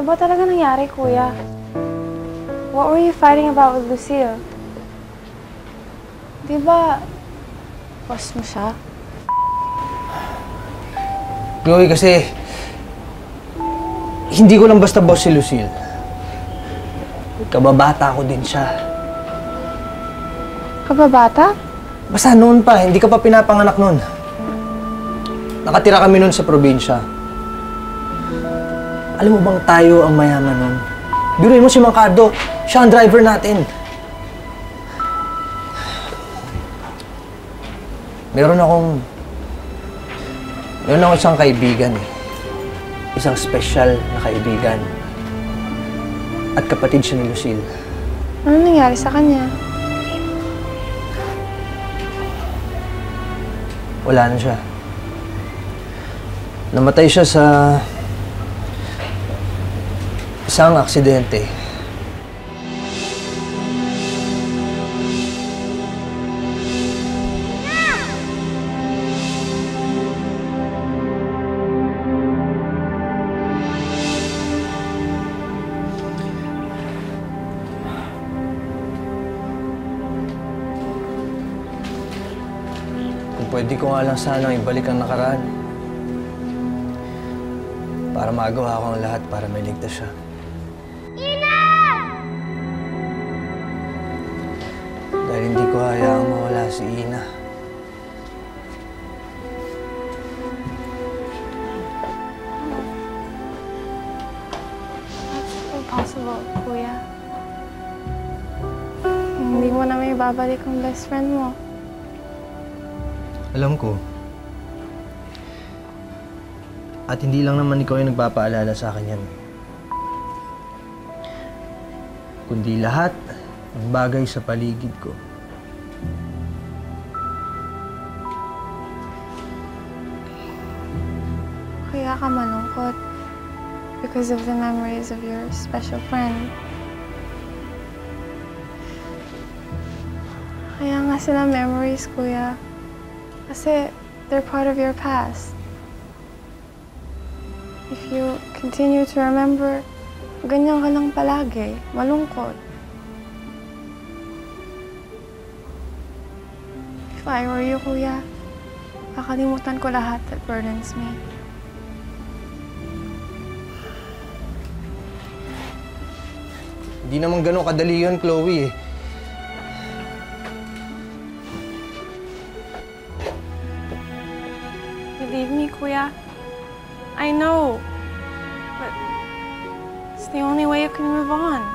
Ano ba talaga nangyari, Kuya? What were you fighting about with Lucille? Di ba, boss mo siya? Chloe, kasi hindi ko lang basta boss si Lucille. Kababata ko din siya. Kababata? Basta noon pa, hindi ka pa pinapanganak noon. Nakatira kami noon sa probinsya. Alam mo bang tayo ang mayaman noon? Biruin mo si Mang Cardo, siya ang driver natin. Meron akong isang kaibigan eh. Isang special na kaibigan. At kapatid siya ni Lucille. Ano nangyari sa kanya? Wala na siya. Namatay siya sa isang aksidente. Kung pwede ko nga lang sanang ibalik ang nakaraan. Para magawa ko ang lahat para may ligtas siya. Dahil hindi ko hayaang mawala si Ina. That's impossible, Kuya. Hindi mo na may babalik ang best friend mo. Alam ko. At hindi lang naman ikaw yung nagpapaalala sa akin yan. Kundi lahat ng bagay sa paligid ko. Kaya ka malungkot because of the memories of your special friend. Kaya nga sila memories, Kuya. Kasi they're part of your past. If you continue to remember, ganyan ka lang palagi, malungkot. If I were you, Kuya, kakalimutan ko lahat that burdens me. Hindi naman ganun kadali yun, Chloe eh. Believe me, Kuya. I know. But it's the only way you can move on.